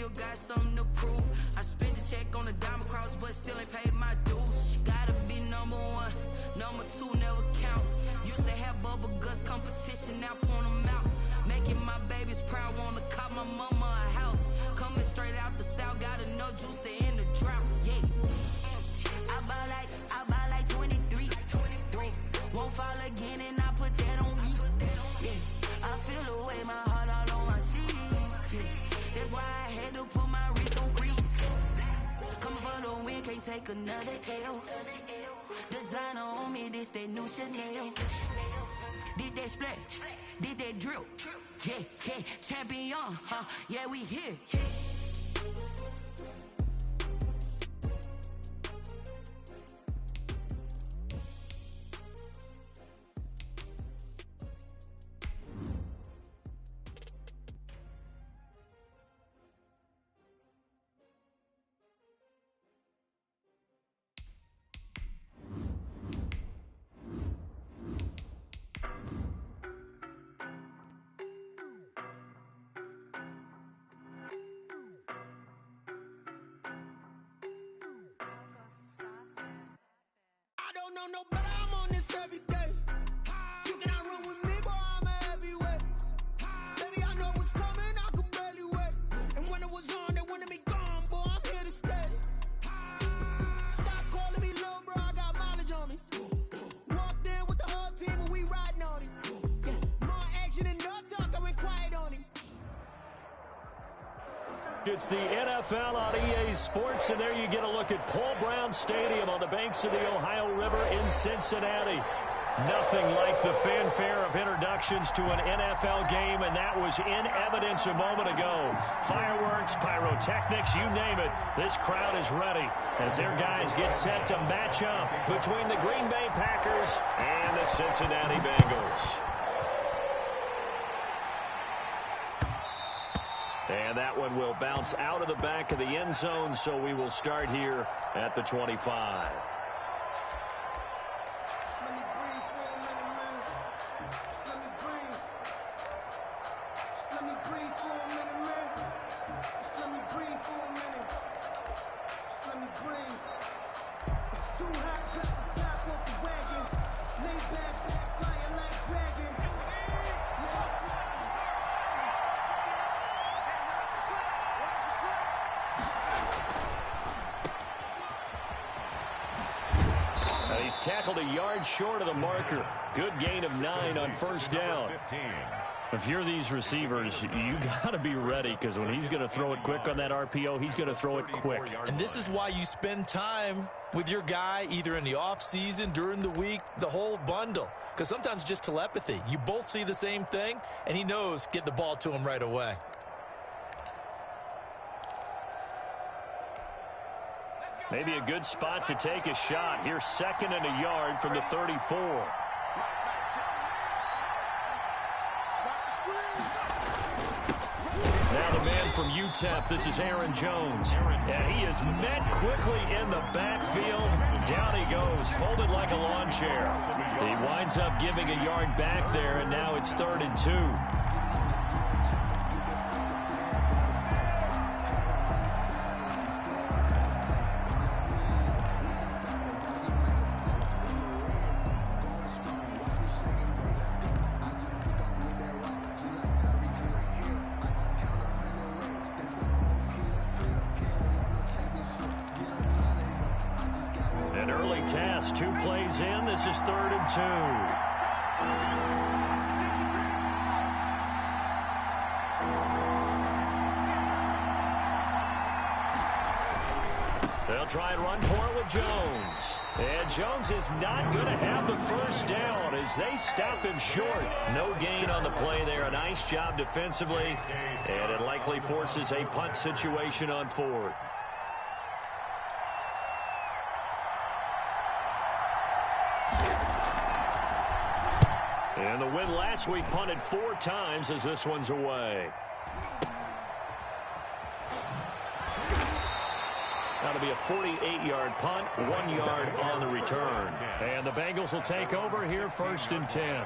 still got something to prove. I spent the check on the diamond cross, but still ain't paid my dues. Gotta be number one, number two never count. Used to have bubble guts competition, now point them out. Making my babies proud, wanna cop my mama a house. Coming straight out the south, got enough juice to end the drought. Yeah. I buy like 23. Won't fall again and I put that on me. Yeah. I feel the way, my heart all on my sleeve. Yeah. That's why I had to put my wrist on freeze. Coming for the win, can't take another L. Designer on me, this that new Chanel. Did that splash, did that drill. Yeah, yeah, champion, huh? Yeah, we here. No, but I'm on this every day. You cannot run with me, boy, I'm a heavyweight. Baby, I know what's coming, I could barely wait. And when it was on, they wanted me gone, boy, I'm here to stay. Stop calling me little bro, I got mileage on me. Walked in with the whole team and we riding on him. More action and no talk, I went quiet on him. It's the NFL on EA Sports, and there you get a look at Paul Brown Stadium on the banks of the Ohio River in Cincinnati. Nothing like the fanfare of introductions to an NFL game, and that was in evidence a moment ago. Fireworks, pyrotechnics, you name it. This crowd is ready as their guys get set to match up between the Green Bay Packers and the Cincinnati Bengals. And that one will bounce out of the back of the end zone, so we will start here at the 25. He's tackled a yard short of the marker. Good gain of 9 on first down. If you're these receivers, you got to be ready, because when he's going to throw it quick on that RPO, he's going to throw it quick. And this is why you spend time with your guy either in the offseason, during the week, the whole bundle. Because sometimes just telepathy. You both see the same thing, and he knows get the ball to him right away. Maybe a good spot to take a shot. Here's 2nd and a yard from the 34. Now the man from UTEP, this is Aaron Jones. And he is met quickly in the backfield. Down he goes, folded like a lawn chair. He winds up giving a yard back there, and now it's 3rd and 2. Task, 2 plays in. This is 3rd and 2. They'll try and run for it with Jones. And Jones is not going to have the first down as they stop him short. No gain on the play there. A nice job defensively. And it likely forces a punt situation on 4th. And the win last week punted 4 times as this one's away. That'll be a 48-yard punt, 1 yard on the return. And the Bengals will take over here 1st and 10.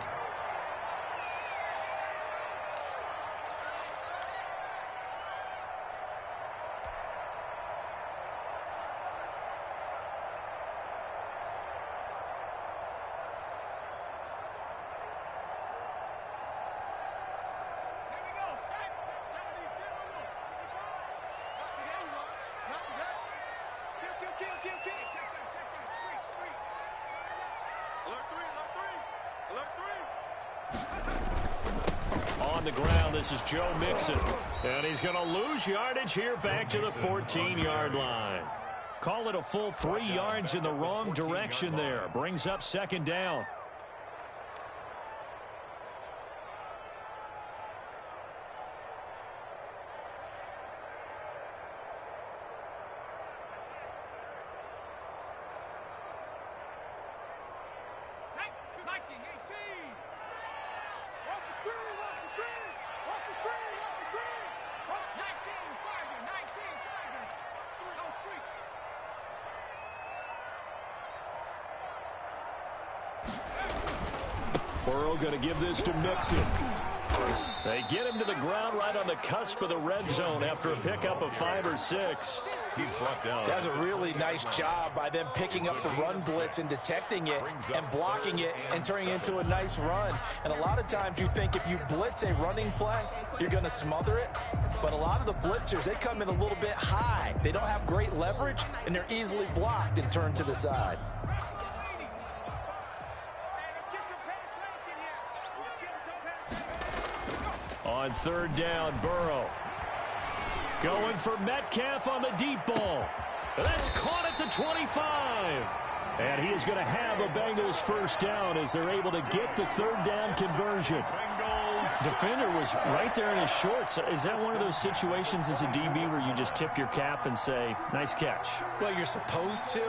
On the ground, this is Joe Mixon. And he's going to lose yardage here back to the 14-yard line. Call it a full 3 yards in the wrong direction there. Brings up second down. Burrow going to give this to Mixon. They get him to the ground right on the cusp of the red zone after a pickup of 5 or 6. He's brought down. That's a really nice job by them picking up the run blitz and detecting it and blocking it and turning it into a nice run. And a lot of times you think if you blitz a running play, you're going to smother it. But a lot of the blitzers, they come in a little bit high. They don't have great leverage, and they're easily blocked and turned to the side. On third down, Burrow. Going for Metcalf on the deep ball. That's caught at the 25. And he is going to have a Bengals first down as they're able to get the third down conversion. Defender was right there in his shorts. Is that one of those situations as a DB where you just tip your cap and say, nice catch? Well, you're supposed to.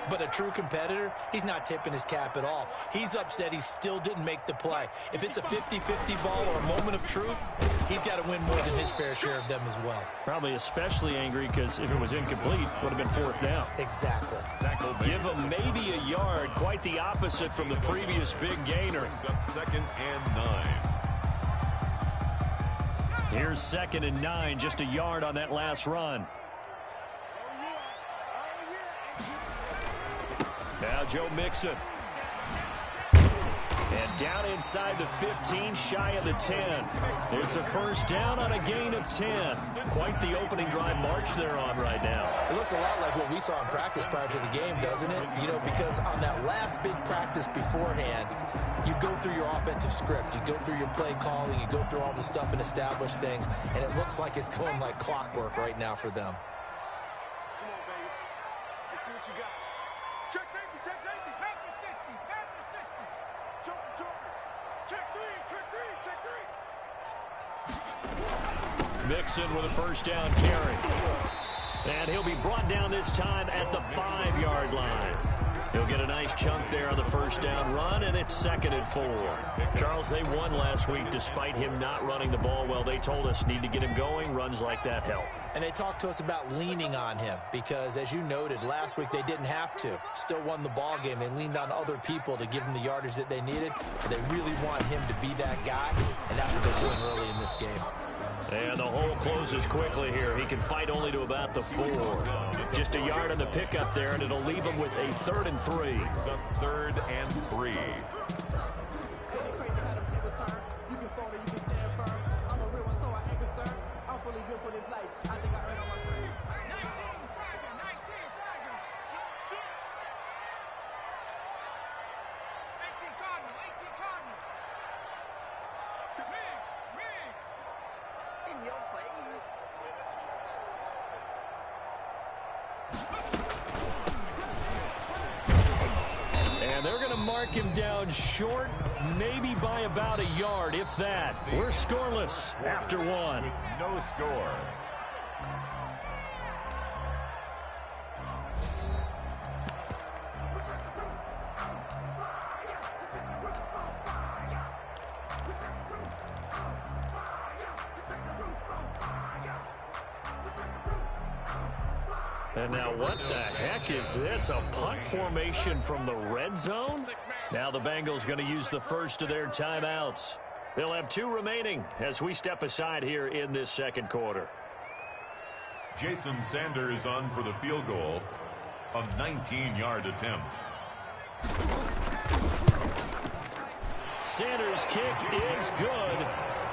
But a true competitor, he's not tipping his cap at all. He's upset he still didn't make the play. If it's a 50-50 ball or a moment of truth, he's got to win more than his fair share of them as well. Probably especially angry because if it was incomplete, it would have been fourth down. Exactly. Give him maybe a yard, quite the opposite from the previous big gainer. Up 2nd and 9. Here's 2nd and 9, just a yard on that last run. Now Joe Mixon. And down inside the 15, shy of the 10. It's a first down on a gain of 10. Quite the opening drive march they're on right now. It looks a lot like what we saw in practice prior to the game, doesn't it? You know, because on that last big practice beforehand, you go through your offensive script. You go through your play calling. You go through all the stuff and establish things. And it looks like it's going like clockwork right now for them. Come on, baby. Let's see what you got. Check safety, check safety. Back to 60, back to 60. Joker. Check 3, check 3, check 3. Mixon with a first down carry. And he'll be brought down this time at the 5-yard line. He'll get a nice chunk there on the first down run, and it's 2nd and 4. Charles, they won last week despite him not running the ball well. They told us need to get him going. Runs like that help. And they talked to us about leaning on him because, as you noted, last week they didn't have to. Still won the ball game. They leaned on other people to give them the yardage that they needed. But they really want him to be that guy, and that's what they're doing early in this game. And the hole closes quickly here. He can fight only to about the 4. Just a yard on the pickup there, and it'll leave him with a 3rd and 3. It's up 3rd and 3. In your face. And they're going to mark him down short, maybe by about a yard, if that. We're scoreless after 1. No score. And now what the heck is this? A punt formation from the red zone? Now the Bengals going to use the first of their timeouts. They'll have 2 remaining as we step aside here in this 2nd quarter. Jason Sanders on for the field goal. A 19-yard attempt. Sanders' kick is good.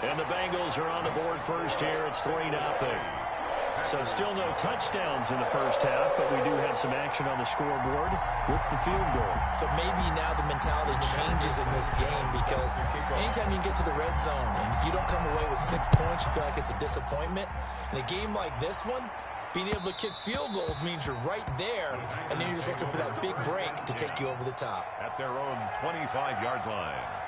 And the Bengals are on the board first here. It's 3-0. So still no touchdowns in the first half, but we do have some action on the scoreboard with the field goal. So maybe now the mentality changes in this game, because anytime you can get to the red zone and if you don't come away with 6 points, you feel like it's a disappointment. In a game like this one, being able to kick field goals means you're right there, and then you're just looking for that big break to take you over the top. At their own 25-yard line.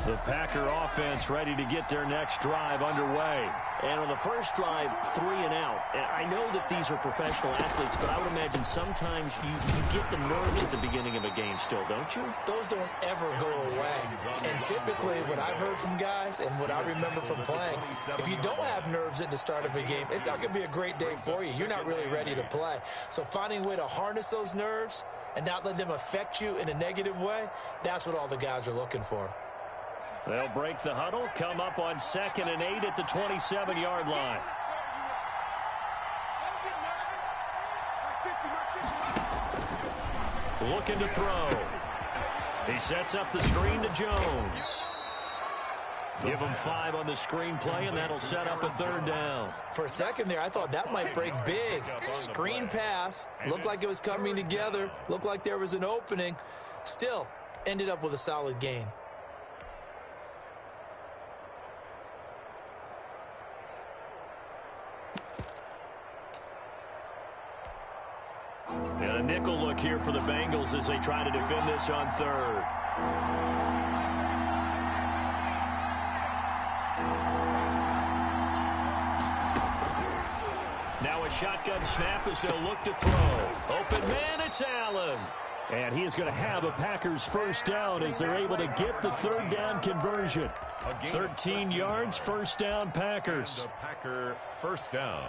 The Packer offense ready to get their next drive underway. And on the first drive, 3 and out. And I know that these are professional athletes, but I would imagine sometimes you get the nerves at the beginning of a game still, don't you? Those don't ever go away. And typically what I've heard from guys and what I remember from playing, if you don't have nerves at the start of a game, it's not going to be a great day for you. You're not really ready to play. So finding a way to harness those nerves and not let them affect you in a negative way, that's what all the guys are looking for. They'll break the huddle, come up on 2nd and 8 at the 27-yard line. Looking to throw. He sets up the screen to Jones. Give him 5 on the screen play, and that'll set up a 3rd down. For a second there, I thought that might break big. Screen pass. Looked like it was coming together. Looked like there was an opening. Still, ended up with a solid gain. And a nickel look here for the Bengals as they try to defend this on 3rd. Now a shotgun snap as they'll look to throw. Open man, it's Allen. And he is going to have a Packers first down as they're able to get the 3rd down conversion. 13 yards, first down Packers. The Packer first down.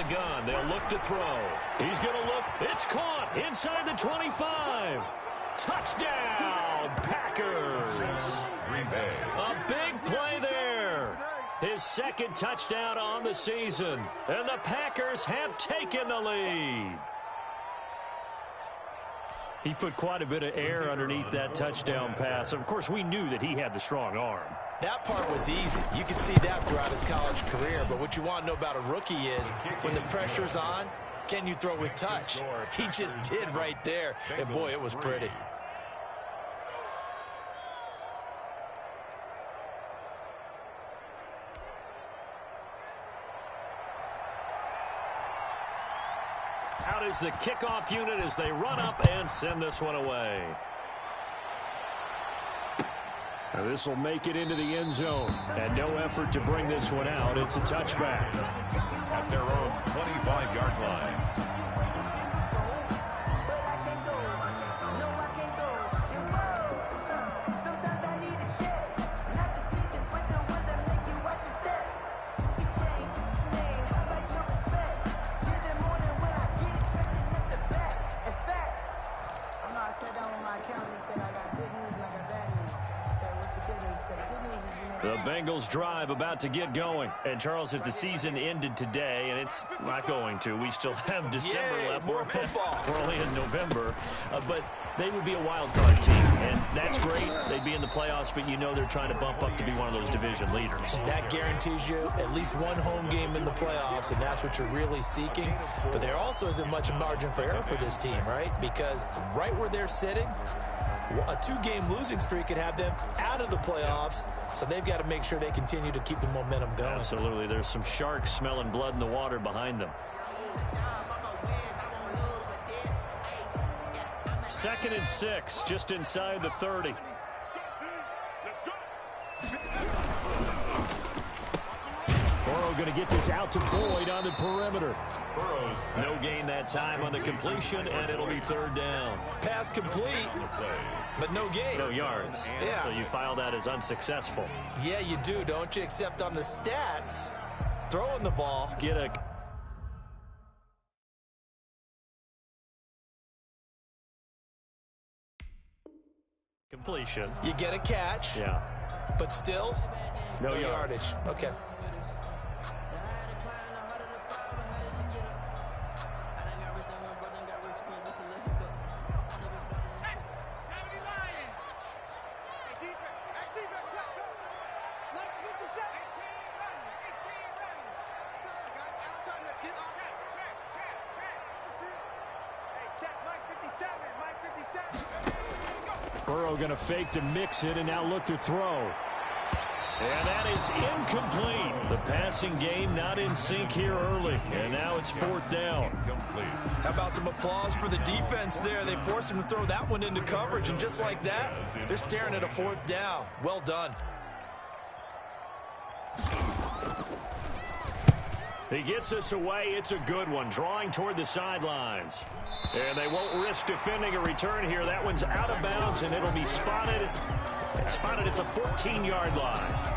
Gun. They'll look to throw. He's going to look. It's caught inside the 25. Touchdown, Packers. Green Bay. A big play there. His 2nd touchdown on the season. And the Packers have taken the lead. He put quite a bit of air underneath that touchdown pass. Of course, we knew that he had the strong arm. That part was easy. You could see that throughout his college career. But what you want to know about a rookie is when the pressure's on, can you throw with touch? He just did right there. And, boy, it was pretty. Out is the kickoff unit as they run up and send this one away. Now this will make it into the end zone. And no effort to bring this one out. It's a touchback. At their own 25-yard line. The Bengals drive about to get going. And, Charles, if the season ended today, and it's not going to, we still have December left. More football. We're only in November. But they would be a wild card team, and that's great. They'd be in the playoffs, but you know they're trying to bump up to be one of those division leaders. That guarantees you at least one home game in the playoffs, and that's what you're really seeking. But there also isn't much margin for error for this team, right? Because right where they're sitting, a 2-game losing streak could have them out of the playoffs, so they've got to make sure they continue to keep the momentum going. Absolutely. There's some sharks smelling blood in the water behind them. 2nd and 6, just inside the 30. Burrow going to get this out to Boyd on the perimeter. No gain that time on the completion, and it'll be third down. Pass complete, but no gain. No yards. Yeah. So you file that as unsuccessful. Yeah, you do, don't you? Except on the stats, throwing the ball. Get a... completion. You get a catch. Yeah. But still, no yardage. Okay. Burrow going to fake to mix it and now look to throw. And that is incomplete. The passing game not in sync here early. And now it's fourth down. How about some applause for the defense there? They forced him to throw that one into coverage, and just like that, they're staring at a fourth down. Well done. He gets us away. It's a good one. Drawing toward the sidelines. And they won't risk defending a return here. That one's out of bounds, and it'll be spotted at the 14-yard line.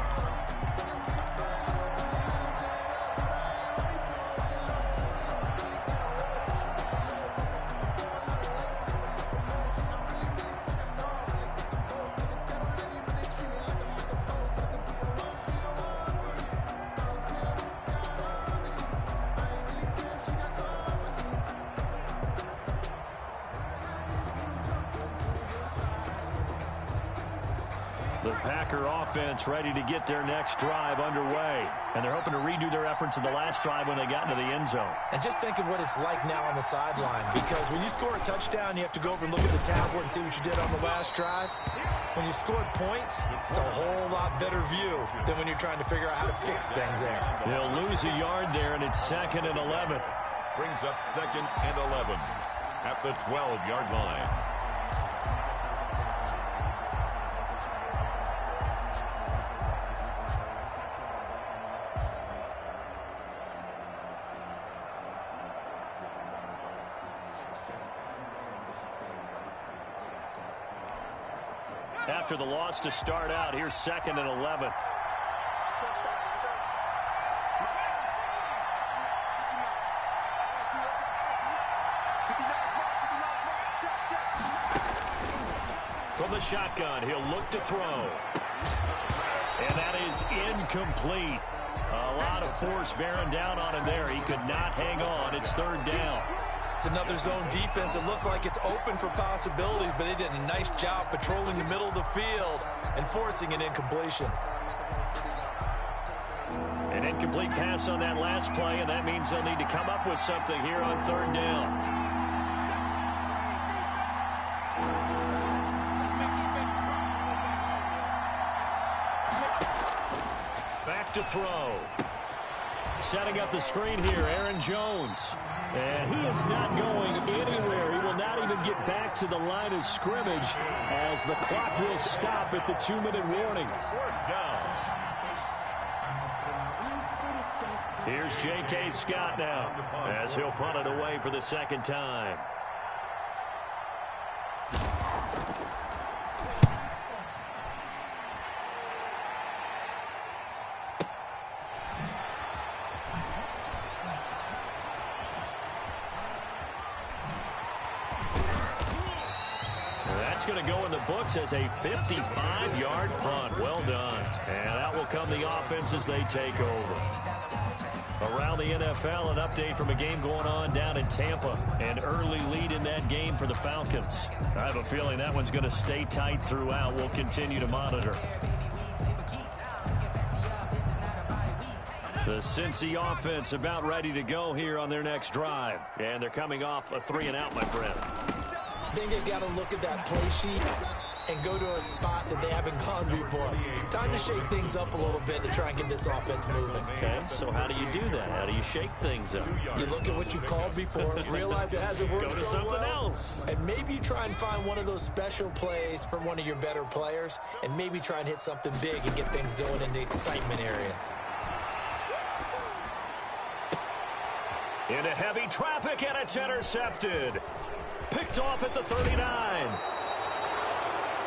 The Packer offense ready to get their next drive underway. And they're hoping to redo their efforts in the last drive when they got into the end zone. And just think of what it's like now on the sideline, because when you score a touchdown, you have to go over and look at the tablet and see what you did on the last drive. When you scored points, it's a whole lot better view than when you're trying to figure out how to fix things there. They'll lose a yard there, and it's 2nd and 11. Brings up 2nd and 11 at the 12-yard line. After the loss to start out, here's 2nd and 11. From the shotgun, he'll look to throw. And that is incomplete. A lot of force bearing down on him there. He could not hang on. It's 3rd down. It's another zone defense. It looks like it's open for possibilities, but they did a nice job patrolling the middle of the field and forcing an incompletion. An incomplete pass on that last play, and that means they'll need to come up with something here on 3rd down. Back to throw. Setting up the screen here, Aaron Jones. And he is not going anywhere. He will not even get back to the line of scrimmage as the clock will stop at the 2-minute warning. Here's J.K. Scott now as he'll punt it away for the 2nd time. That's going to go in the books as a 55-yard punt. Well done. And out will come the offense as they take over. Around the NFL, an update from a game going on down in Tampa. An early lead in that game for the Falcons. I have a feeling that one's going to stay tight throughout. We'll continue to monitor. The Cincy offense about ready to go here on their next drive. And they're coming off a 3-and-out, my friend. I think they've got to look at that play sheet and go to a spot that they haven't gone before. Time to shake things up a little bit to try and get this offense moving. Okay, so how do you do that? How do you shake things up? You look at what you called before, realize it hasn't worked Go to so something well, else. and maybe try and find one of those special plays from one of your better players, and maybe try and hit something big and get things going in the excitement area. Into heavy traffic, and it's intercepted. Picked off at the 39.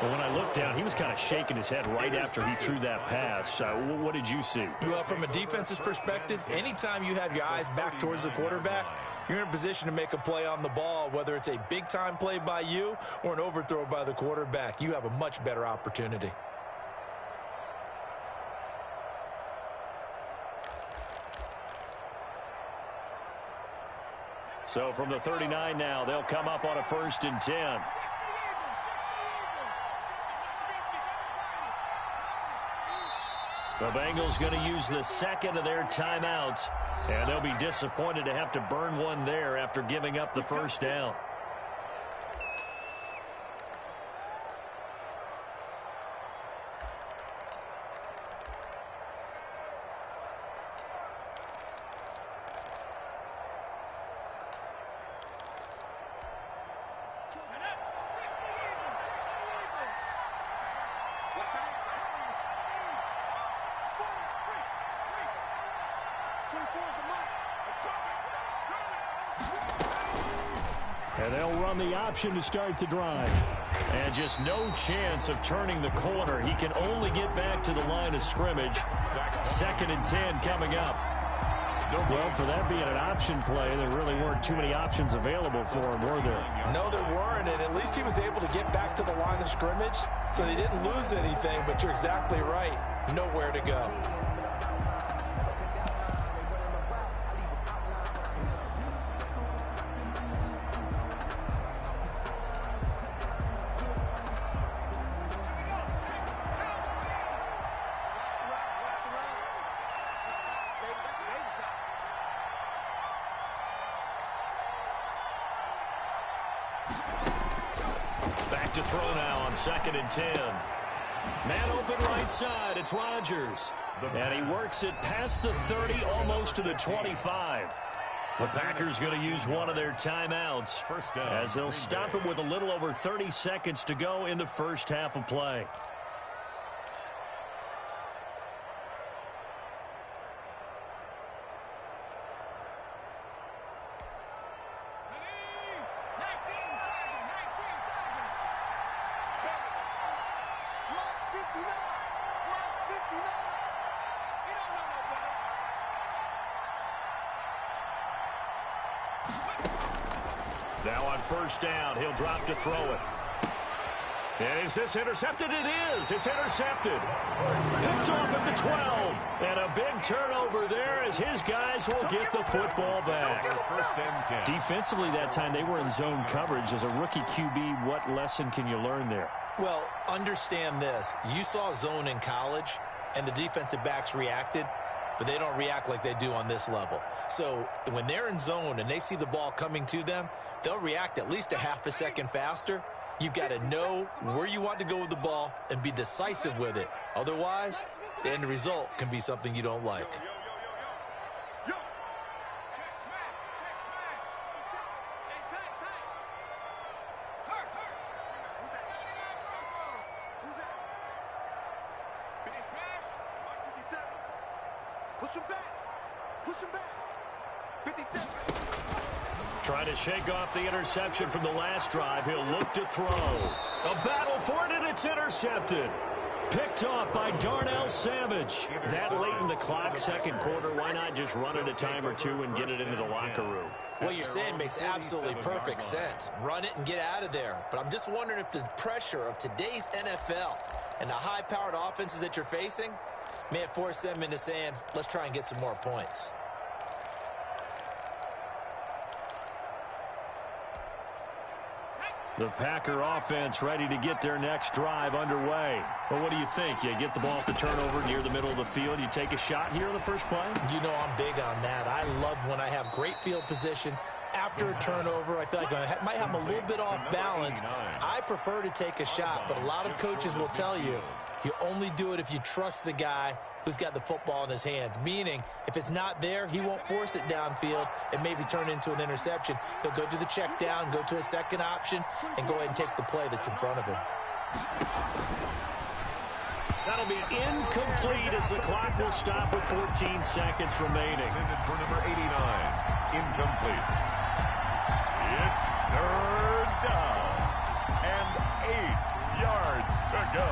Well, when I looked down, he was kind of shaking his head right after he threw that pass. What did you see? Well, from a defense's perspective, anytime you have your eyes back towards the quarterback, you're in a position to make a play on the ball, whether it's a big-time play by you or an overthrow by the quarterback. You have a much better opportunity. So from the 39 now, they'll come up on a 1st and 10. The Bengals going to use the second of their timeouts, and they'll be disappointed to have to burn one there after giving up the first down. And they'll run the option to start the drive. And just no chance of turning the corner. He can only get back to the line of scrimmage. 2nd and 10 coming up. Well, for that being an option play, there really weren't too many options available for him, were there? No, there weren't, and at least he was able to get back to the line of scrimmage, so they didn't lose anything, but you're exactly right. Nowhere to go. Back to throw now on 2nd and 10. Man open right side. It's Rodgers. And he works it past the 30, almost to the 25. The Packers going to use one of their timeouts as they'll stop him with a little over 30 seconds to go in the first half of play. Now on 1st down, he'll drop to throw it. And is this intercepted? It is. It's intercepted. Picked off at the 12. And a big turnover there as his guys will get the football back. 1st and 10. Defensively that time, they were in zone coverage. As a rookie QB, what lesson can you learn there? Well, understand this. You saw zone in college, and the defensive backs reacted, but they don't react like they do on this level. So when they're in zone and they see the ball coming to them, they'll react at least a half a second faster. You've got to know where you want to go with the ball and be decisive with it. Otherwise, the end result can be something you don't like. Push him back. Push him back. 57. Trying to shake off the interception from the last drive. He'll look to throw. A battle for it, and it's intercepted. Picked off by Darnell Savage. That late in the clock, 2nd quarter, why not just run it a time or two and get it into the locker room? What you're saying makes absolutely perfect sense. Run it and get out of there. But I'm just wondering if the pressure of today's NFL and the high-powered offenses that you're facing may have forced them into saying, let's try and get some more points. The Packer offense ready to get their next drive underway. Well, what do you think? You get the ball off the turnover near the middle of the field. You take a shot here on the first play? You know I'm big on that. I love when I have great field position. After a turnover, I feel like I might have a little bit off balance. I prefer to take a shot, but a lot of coaches will tell you, you only do it if you trust the guy who's got the football in his hands. Meaning, if it's not there, he won't force it downfield and maybe turn into an interception. He'll go to the check down, go to a second option, and go ahead and take the play that's in front of him. That'll be incomplete as the clock will stop with 14 seconds remaining. Intended for number 89. Incomplete. It's third down and 8 yards to go.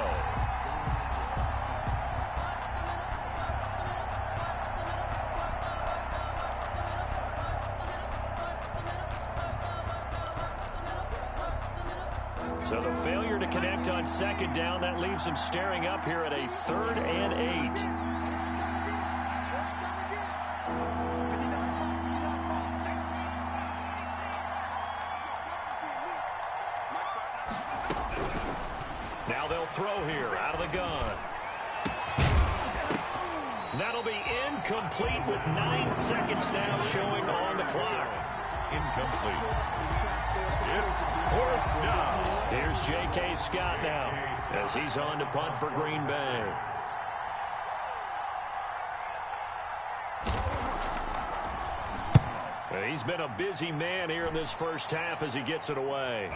So the failure to connect on second down, that leaves them staring up here at a 3rd and 8. Now they'll throw here out of the gun. That'll be incomplete with 9 seconds now showing on the clock. Incomplete. It's 4th down. Here's J.K. Scott now as he's on to punt for Green Bay. He's been a busy man here in this first half as he gets it away.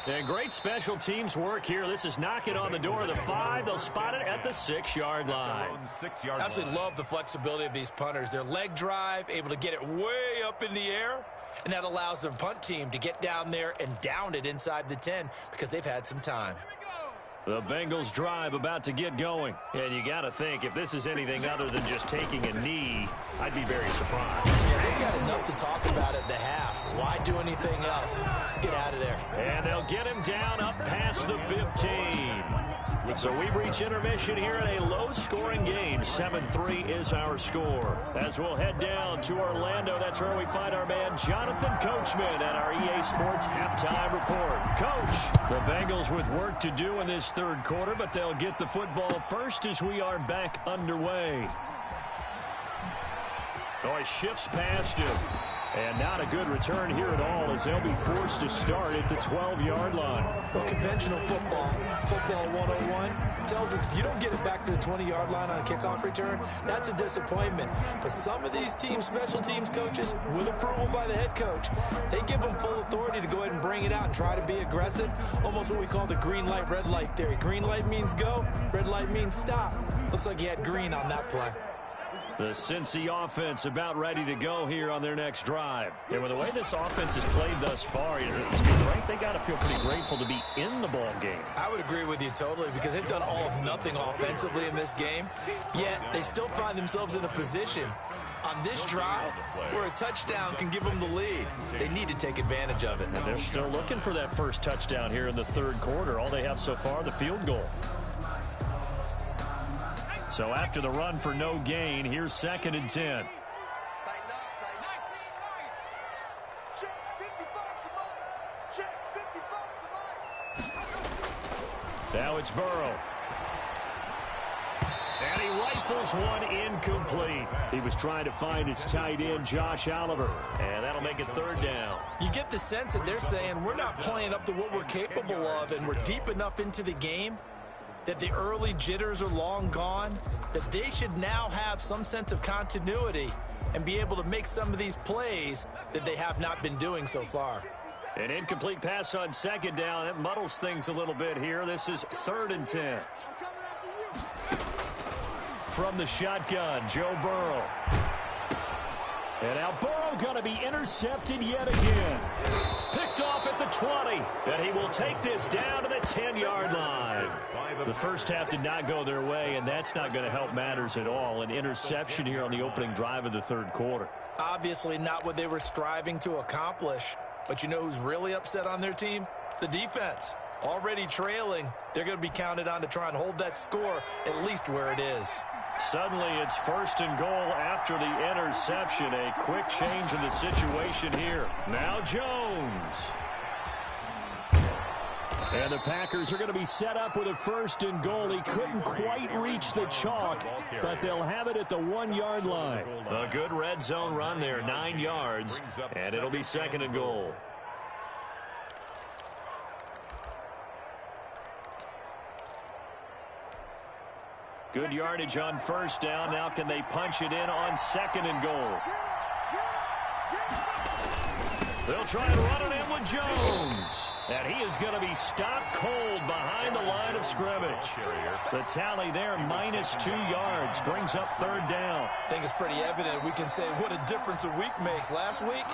And great special teams work here. This is knocking on the door of the 5. They'll spot it at the 6-yard line. Absolutely love the flexibility of these punters. Their leg drive, able to get it way up in the air, and that allows their punt team to get down there and down it inside the 10 because they've had some time. The Bengals drive about to get going. And you got to think, if this is anything other than just taking a knee, I'd be very surprised. Yeah, they've got enough to talk about at the half. Why do anything else? Just get out of there. And they'll get him down up past the 15. So we've reached intermission here in a low-scoring game. 7-3 is our score. As we'll head down to Orlando, that's where we find our man Jonathan Coachman at our EA Sports Halftime Report. Coach, the Bengals with work to do in this third quarter, but they'll get the football first as we are back underway. Oh, he shifts past him. And not a good return here at all as they'll be forced to start at the 12-yard line. Well, conventional football 101, tells us if you don't get it back to the 20-yard line on a kickoff return, that's a disappointment. But some of these special teams coaches, with approval by the head coach, they give them full authority to go ahead and bring it out and try to be aggressive. Almost what we call the green light, red light theory. Green light means go, red light means stop. Looks like he had green on that play. The Cincy offense about ready to go here on their next drive. And with the way this offense has played thus far, to be frank, they got to feel pretty grateful to be in the ball game. I would agree with you totally because they've done all of nothing offensively in this game, yet they still find themselves in a position on this drive where a touchdown can give them the lead. They need to take advantage of it. And they're still looking for that first touchdown here in the third quarter. All they have so far, the field goal. So after the run for no gain, here's 2nd and 10. Now it's Burrow. And he rifles one incomplete. He was trying to find his tight end, Josh Oliver. And that'll make it 3rd down. You get the sense that they're saying we're not playing up to what we're capable of, and we're deep enough into the game that the early jitters are long gone, that they should now have some sense of continuity and be able to make some of these plays that they have not been doing so far. An incomplete pass on 2nd down. That muddles things a little bit here. This is 3rd and 10. From the shotgun, Joe Burrow. And now Burrow going to be intercepted yet again. Picked off at the 20. And he will take this down to the 10-yard line. The first half did not go their way, and that's not going to help matters at all. An interception here on the opening drive of the third quarter. Obviously not what they were striving to accomplish. But you know who's really upset on their team? The defense. Already trailing. They're going to be counted on to try and hold that score at least where it is. Suddenly it's 1st and goal after the interception. A quick change in the situation here. Now Jones. And the Packers are going to be set up with a 1st and goal. He couldn't quite reach the chalk, but they'll have it at the 1-yard line. A good red zone run there, 9 yards, and it'll be 2nd and goal. Good yardage on 1st down. Now can they punch it in on 2nd and goal? They'll try and run it in with Jones. And he is going to be stopped cold behind the line of scrimmage. The tally there, -2 yards, brings up third down. I think it's pretty evident. We can say what a difference a week makes. Last week,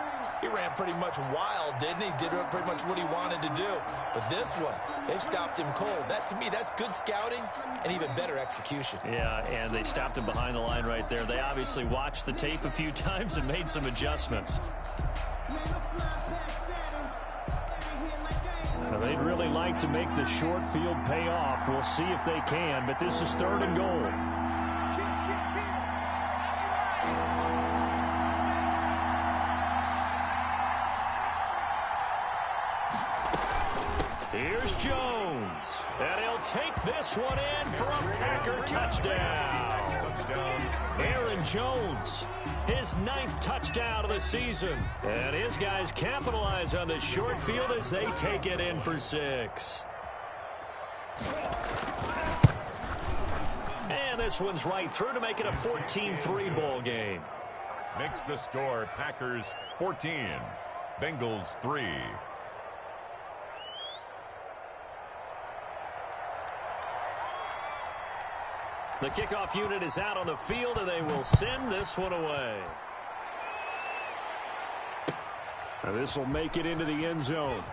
he ran pretty much wild, didn't he? Did pretty much what he wanted to do. But this one, they've stopped him cold. That, to me, that's good scouting and even better execution. Yeah, and they stopped him behind the line right there. They obviously watched the tape a few times and made some adjustments. Well, they'd really like to make the short field pay off. We'll see if they can, but this is 3rd and goal. Here's Jones, and he'll take this one in for a Packer touchdown. Aaron Jones, his 9th touchdown of the season. And his guys capitalize on the short field as they take it in for 6. And this one's right through to make it a 14-3 ball game. Makes the score Packers 14, Bengals 3. The kickoff unit is out on the field, and they will send this one away. Now this will make it into the end zone.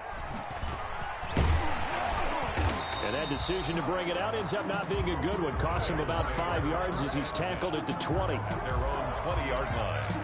And that decision to bring it out ends up not being a good one. Costs him about 5 yards as he's tackled at the 20. At their own 20-yard line.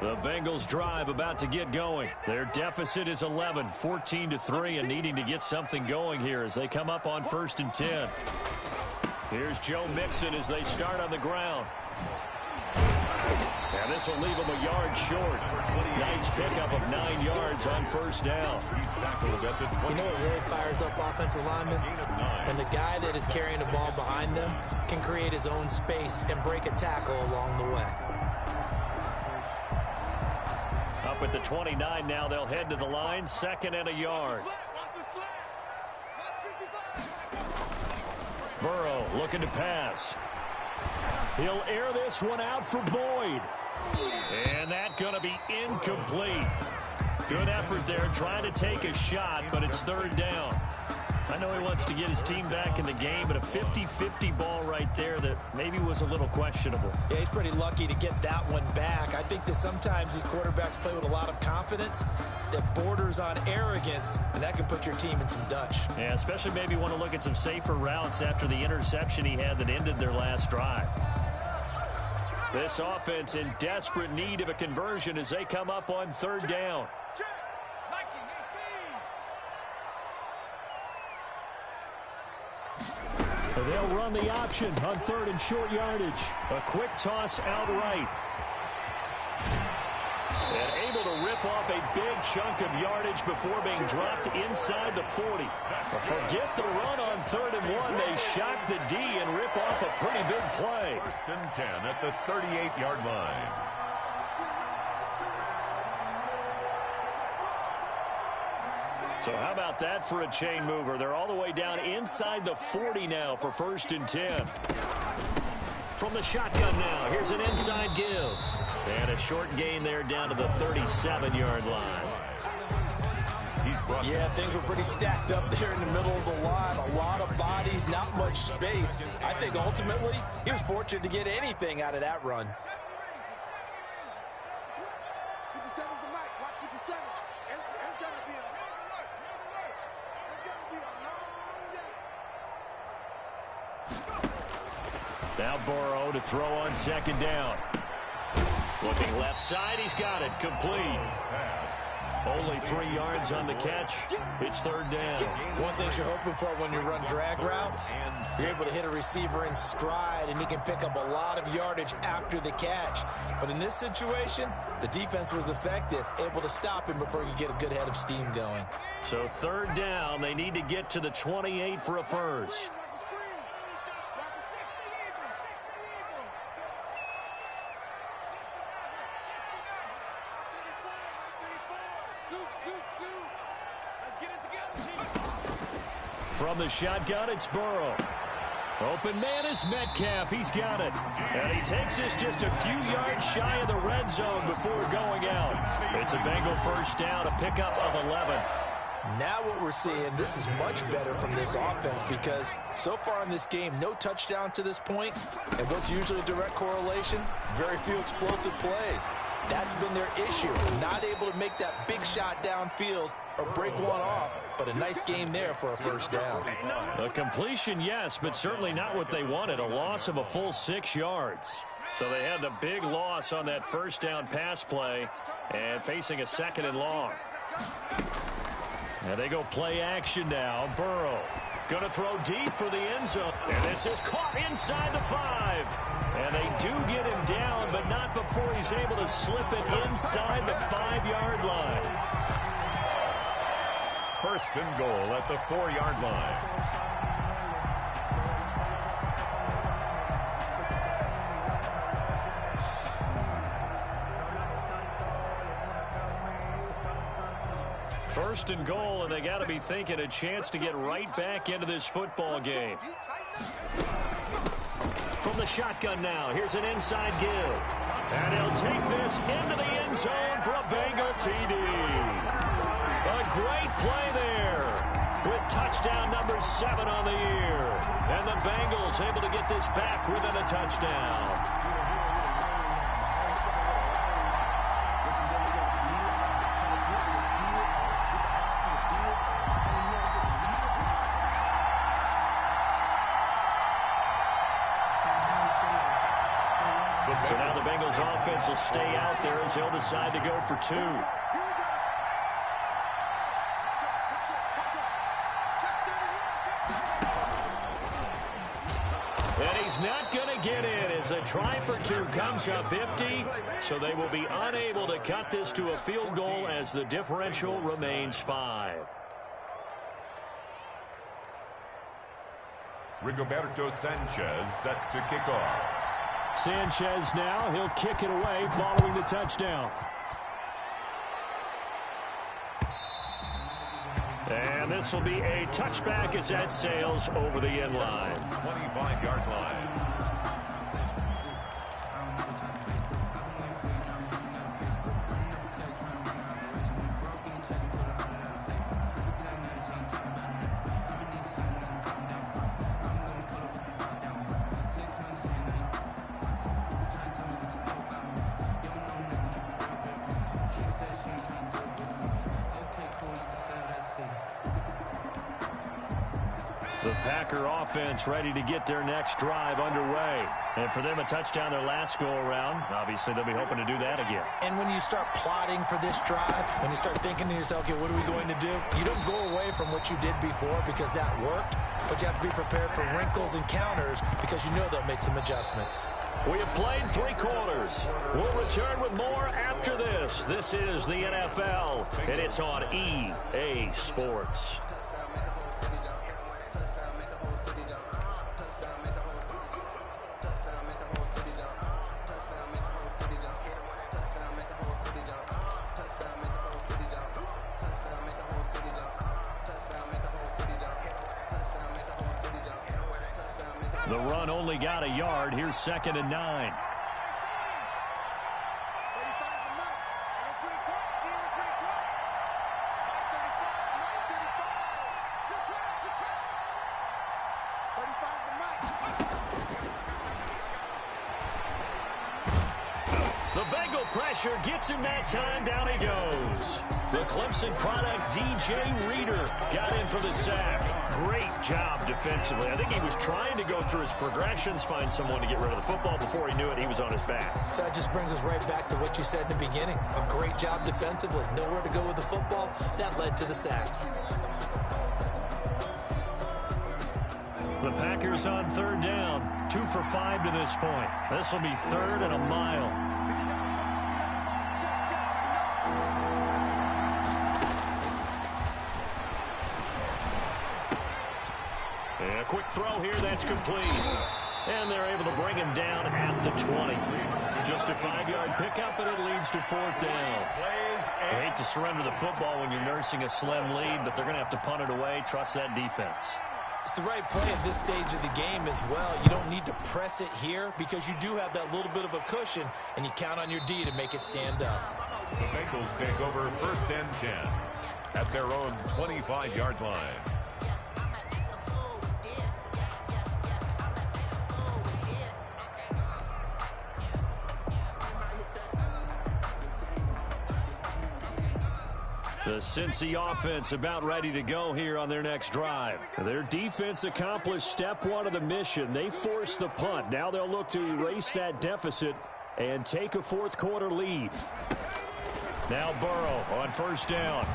The Bengals drive about to get going. Their deficit is 11, 14-3, and needing to get something going here as they come up on 1st and 10. Here's Joe Mixon as they start on the ground. And this will leave him a yard short. Nice pickup of 9 yards on 1st down. You know what really fires up offensive linemen? And the guy that is carrying the ball behind them can create his own space and break a tackle along the way. Up at the 29 now, they'll head to the line, 2nd and a yard. Burrow looking to pass. He'll air this one out for Boyd. And that's going to be incomplete. Good effort there, trying to take a shot, but it's 3rd down. I know he wants to get his team back in the game, but a 50-50 ball right there that maybe was a little questionable. Yeah, he's pretty lucky to get that one back. I think that sometimes these quarterbacks play with a lot of confidence that borders on arrogance, and that can put your team in some Dutch. Yeah, especially maybe want to look at some safer routes after the interception he had that ended their last drive. This offense in desperate need of a conversion as they come up on 3rd down. They'll run the option on 3rd and short yardage. A quick toss outright. And able to rip off a big chunk of yardage before being dropped inside the 40. But forget the run on 3rd and 1. They shock the D and rip off a pretty big play. 1st and 10 at the 38-yard line. So how about that for a chain mover? They're all the way down inside the 40 now for 1st and 10. From the shotgun now, here's an inside give. And a short gain there down to the 37-yard line. Yeah, things were pretty stacked up there in the middle of the line. A lot of bodies, not much space. I think ultimately he was fortunate to get anything out of that run. Now Burrow to throw on 2nd down. Looking left side, he's got it. Complete. Only 3 yards on the catch. It's 3rd down. One thing you're hoping for when you run drag routes, you're able to hit a receiver in stride, and he can pick up a lot of yardage after the catch. But in this situation, the defense was effective, able to stop him before he could get a good head of steam going. So 3rd down, they need to get to the 28 for a first. From the shotgun, it's Burrow. Open man is Metcalf. He's got it. And he takes this just a few yards shy of the red zone before going out. It's a Bengal first down, a pickup of 11. Now what we're seeing, this is much better from this offense because so far in this game, no touchdown to this point. And what's usually a direct correlation? Very few explosive plays. That's been their issue. Not able to make that big shot downfield or break one off, but a nice game there for a first down. A completion, yes, but certainly not what they wanted. A loss of a full 6 yards. So they had the big loss on that first down pass play and facing a 2nd and long. And they go play action now. Burrow going to throw deep for the end zone. And this is caught inside the 5. And they do get him down, but not before he's able to slip it inside the 5-yard line. First and goal at the 4-yard line. First and goal, and they got to be thinking a chance to get right back into this football game. From the shotgun now, here's an inside give. And he'll take this into the end zone for a Bengal TD. A great play there with touchdown number 7 on the year. And the Bengals able to get this back within a touchdown. So now the Bengals offense will stay out there as they'll decide to go for 2. And he's not going to get in as a try for 2 comes up empty. So they will be unable to cut this to a field goal as the differential remains 5. Rigoberto Sanchez set to kick off. Sanchez now, he'll kick it away following the touchdown. And this will be a touchback as that sails over the end line. 25-yard line. The Packer offense ready to get their next drive underway. And for them, a touchdown their last go-around. Obviously, they'll be hoping to do that again. And when you start plotting for this drive, when you start thinking to yourself, okay, what are we going to do? You don't go away from what you did before because that worked, but you have to be prepared for wrinkles and counters because you know they'll make some adjustments. We have played 3 quarters. We'll return with more after this. This is the NFL, and it's on EA Sports. The run only got a yard. Here's 2nd and 9. The Bengal pressure gets him that time. Down he goes. The Clemson product, DJ Reader, got in for the sack. Great job defensively. I think he was trying to go through his progressions, find someone to get rid of the football. Before he knew it, he was on his back. So that just brings us right back to what you said in the beginning. A great job defensively. Nowhere to go with the football. That led to the sack. The Packers on 3rd down. 2 for 5 to this point. This will be 3rd and a mile. A quick throw here, that's complete. And they're able to bring him down at the 20. Just a 5-yard pickup, and it leads to 4th down. Plays I hate to surrender the football when you're nursing a slim lead, but they're going to have to punt it away. Trust that defense. It's the right play at this stage of the game as well. You don't need to press it here because you do have that little bit of a cushion, and you count on your D to make it stand up. The Bengals take over 1st and 10 at their own 25-yard line. The Cincy offense about ready to go here on their next drive. Their defense accomplished step one of the mission. They forced the punt. Now they'll look to erase that deficit and take a fourth-quarter lead. Now Burrow on 1st down.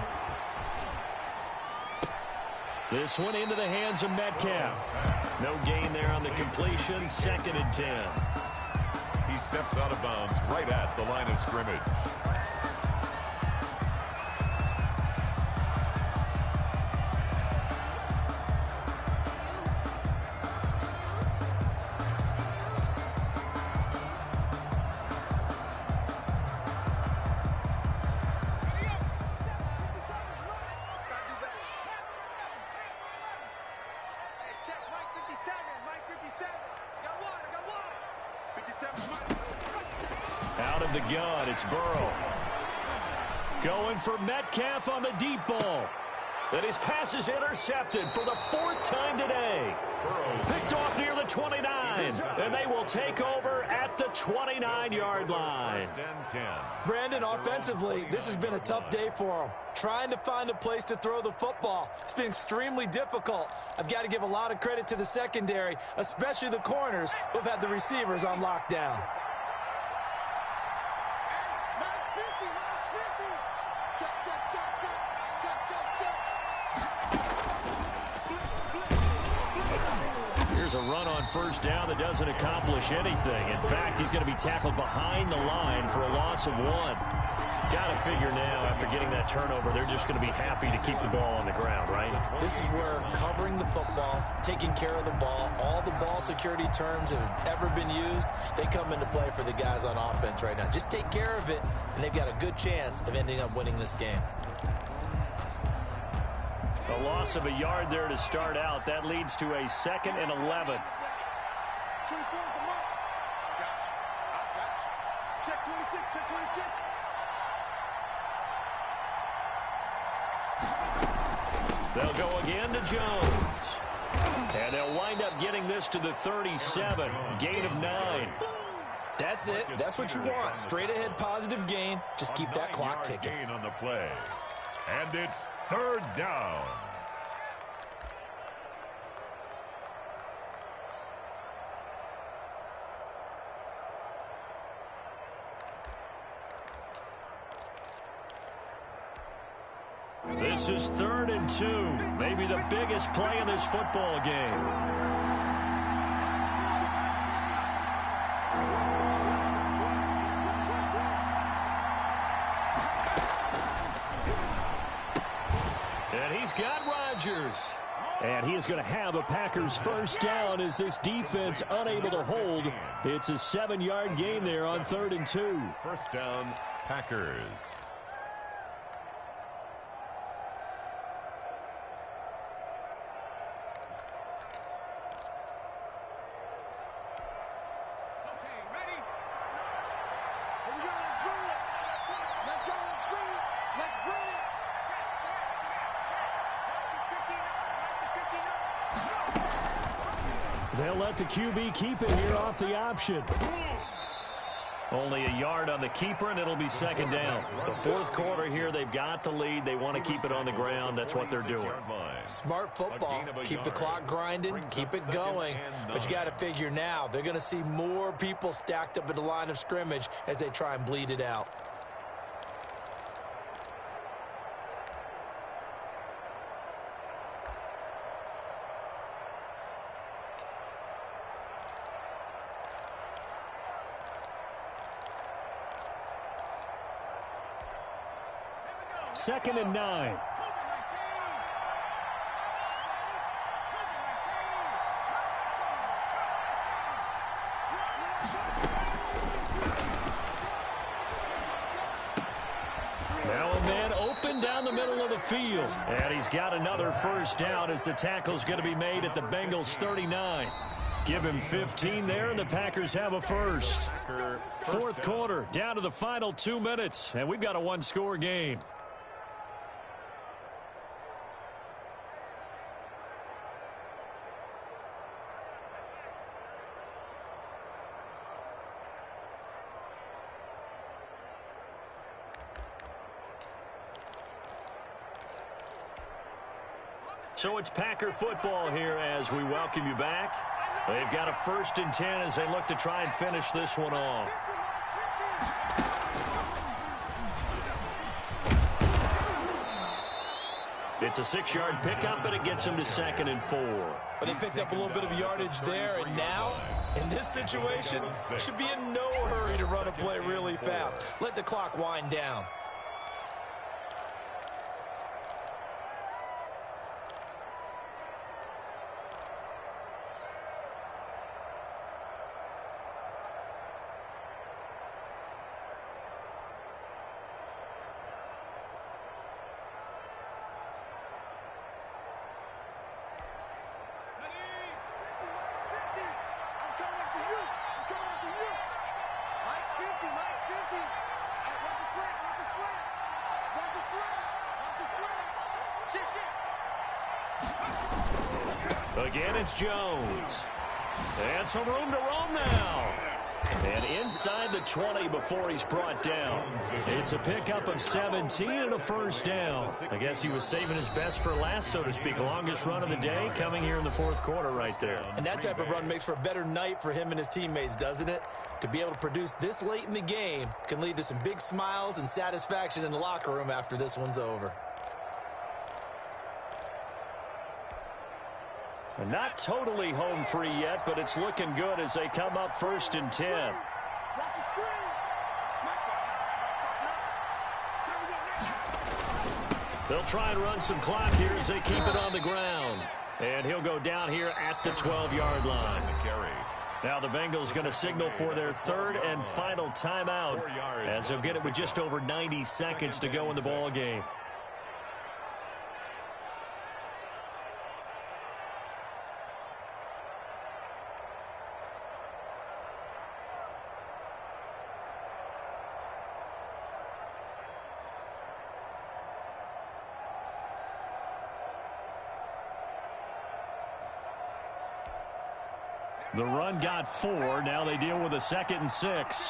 This one into the hands of Metcalf. No gain there on the completion. 2nd and 10. He steps out of bounds right at the line of scrimmage. Out of the gun, it's Burrow. Going for Metcalf on the deep ball. And his pass is intercepted for the 4th time today. Picked off near the 29. And they will take over at the 29-yard line. Brandon, offensively, this has been a tough day for him. Trying to find a place to throw the football. It's been extremely difficult. I've got to give a lot of credit to the secondary, especially the corners who've had the receivers on lockdown. Here's a run on 1st down that doesn't accomplish anything. In fact, he's going to be tackled behind the line for a loss of 1. Got to figure now, after getting that turnover, they're just going to be happy to keep the ball on the ground, right? This is where covering the football, taking care of the ball, all the ball security terms that have ever been used, they come into play for the guys on offense right now. Just take care of it, and they've got a good chance of ending up winning this game. A loss of a yard there to start out. That leads to a 2nd and 11. Check 26, check 26. They'll go again to Jones. And they'll wind up getting this to the 37. Gain of 9. That's it. That's what you want. Straight ahead positive gain. Just keep that clock ticking. Gain on the play. And it's 3rd down. This is 3rd and 2. Maybe the biggest play in this football game. And he's got Rodgers. And he is going to have a Packers 1st down as this defense unable to hold. It's a 7-yard gain there on 3rd and 2. 1st down, Packers. They'll let the QB keep it here off the option. Only a yard on the keeper, and it'll be 2nd down. The 4th quarter here, they've got the lead. They want to keep it on the ground. That's what they're doing. Smart football. Keep the clock grinding. Keep it going. But you got to figure now, they're going to see more people stacked up at the line of scrimmage as they try and bleed it out. Second and 9. Now the field. And he's got another first down as the tackle's going to be made at the Bengals 39. Give him 15 there, and the Packers have a first. Fourth quarter, down to the final 2 minutes, and we've got a one-score game. So it's Packer football here as we welcome you back. They've got a 1st and 10 as they look to try and finish this one off. It's a 6-yard pickup, and it gets him to 2nd and 4. But they picked up a little bit of yardage there, and now, in this situation, should be in no hurry to run a play really fast. Let the clock wind down. Again, it's Jones. And some room to roam now. And inside the 20 before he's brought down. It's a pickup of 17 and a first down. I guess he was saving his best for last, so to speak. Longest run of the day coming here in the fourth quarter right there. And that type of run makes for a better night for him and his teammates, doesn't it? To be able to produce this late in the game can lead to some big smiles and satisfaction in the locker room after this one's over. Not totally home free yet, but it's looking good as they come up 1st and 10. They'll try and run some clock here as they keep it on the ground. And he'll go down here at the 12-yard line. Now the Bengals going to signal for their 3rd and final timeout as they'll get it with just over 90 seconds to go in the ball game. The run got 4. Now they deal with a 2nd and 6.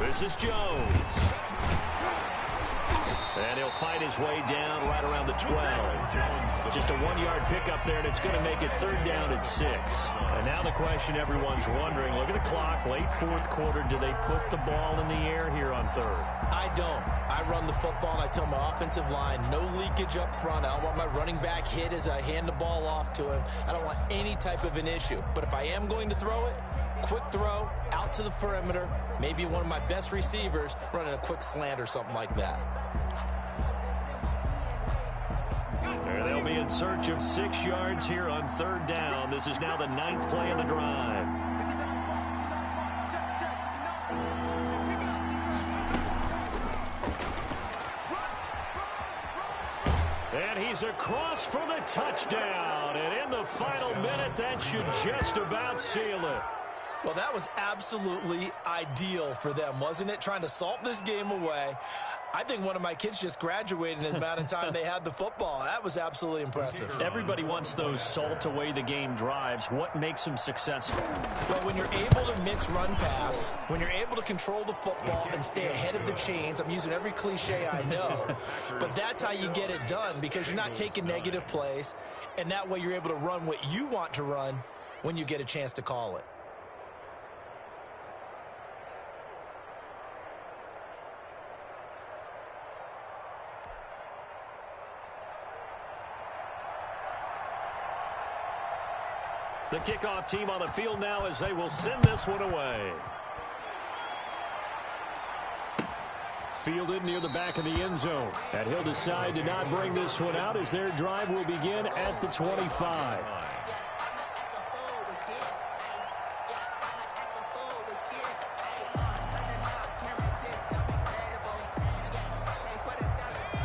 This is Jones. And he'll fight his way down right around the 12. Just a 1-yard pickup there, and it's going to make it 3rd down at 6. And now the question everyone's wondering, look at the clock, late fourth quarter, do they put the ball in the air here on 3rd? I don't. I run the football, and I tell my offensive line, no leakage up front. I don't want my running back hit as I hand the ball off to him. I don't want any type of an issue. But if I am going to throw it, quick throw, out to the perimeter, maybe one of my best receivers running a quick slant or something like that. They'll be in search of 6 yards here on 3rd down. This is now the 9th play of the drive. And he's across for the touchdown. And in the final minute, that should just about seal it. Well, that was absolutely ideal for them, wasn't it? Trying to salt this game away. I think one of my kids just graduated in the amount of time they had the football. That was absolutely impressive. Everybody wants those salt-away-the-game drives. What makes them successful? But when you're able to mix run-pass, when you're able to control the football and stay ahead of the chains, I'm using every cliche I know, but that's how you get it done because you're not taking negative plays, and that way you're able to run what you want to run when you get a chance to call it. The kickoff team on the field now as they will send this one away. Fielded near the back of the end zone. And he'll decide to not bring this one out as their drive will begin at the 25.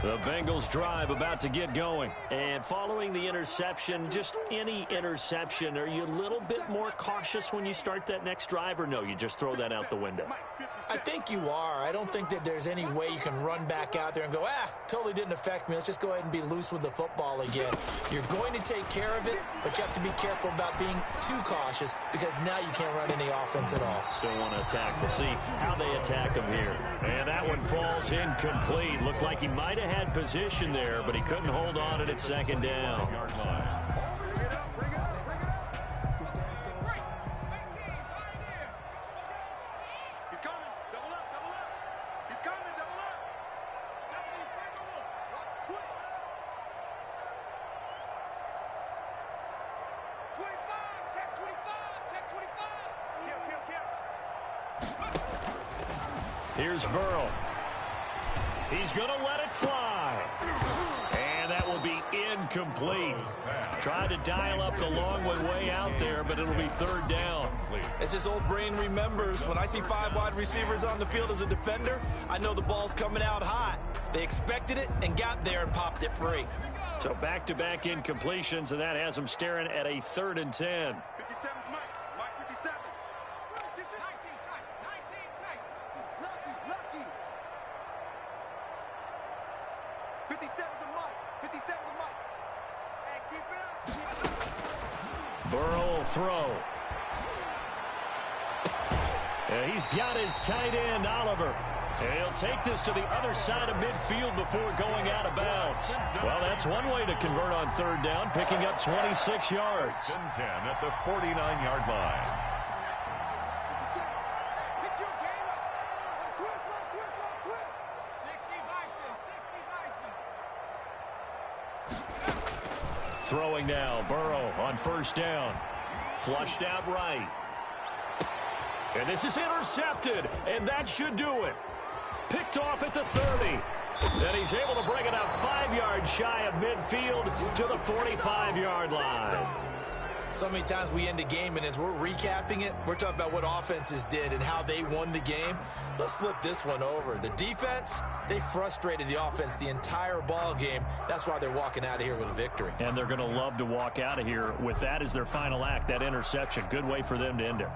The Bengals drive about to get going. And following the interception, just any interception, are you a little bit more cautious when you start that next drive, or no, you just throw that out the window? I think you are. I don't think that there's any way you can run back out there and go, totally didn't affect me. Let's just go ahead and be loose with the football again. You're going to take care of it, but you have to be careful about being too cautious because now you can't run any offense at all. Still want to attack. We'll see how they attack him here. And that one falls incomplete. Looked like he might have had position there, but he couldn't hold on at second down. Here's Burrow. He's going to let it fly. And that will be incomplete. Tried to dial up the long one way out there, but it'll be third down. As his old brain remembers, when I see 5 wide receivers on the field as a defender, I know the ball's coming out hot. They expected it and got there and popped it free. So back-to-back incompletions, and that has them staring at a 3rd and 10. 57's the mic. 57's the mic. And keep it up. Burrow will throw. And he's got his tight end, Oliver. And he'll take this to the other side of midfield before going out of bounds. Well, that's one way to convert on 3rd down, picking up 26 yards. 10 at the 49-yard line. Throwing now, Burrow on 1st down. Flushed out right. And this is intercepted, and that should do it. Picked off at the 30. And he's able to bring it out 5 yards shy of midfield to the 45-yard line. So many times we end a game, and as we're recapping it, we're talking about what offenses did and how they won the game. Let's flip this one over. The defense, they frustrated the offense the entire ball game. That's why they're walking out of here with a victory. And they're going to love to walk out of here with that as their final act, that interception. Good way for them to end it.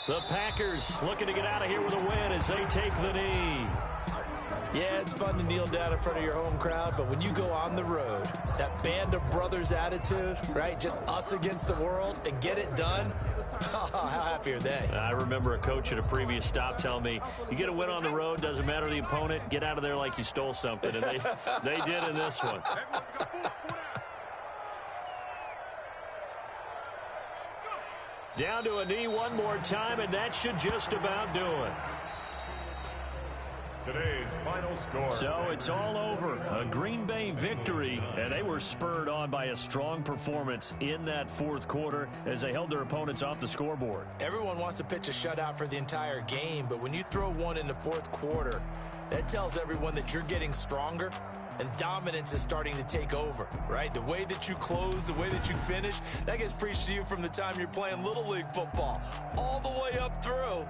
The Packers looking to get out of here with a win as they take the knee. Yeah, it's fun to kneel down in front of your home crowd, but when you go on the road, that band of brothers attitude, right, just us against the world and get it done, how happy are they? I remember a coach at a previous stop telling me, you get a win on the road, doesn't matter the opponent, get out of there like you stole something, and they did in this one. Down to a knee one more time, and that should just about do it. Today's final score. So it's all over. A Green Bay victory, and they were spurred on by a strong performance in that 4th quarter as they held their opponents off the scoreboard. Everyone wants to pitch a shutout for the entire game, but when you throw one in the 4th quarter, that tells everyone that you're getting stronger and dominance is starting to take over, right? The way that you close, the way that you finish, that gets preached to you from the time you're playing Little League football all the way up through.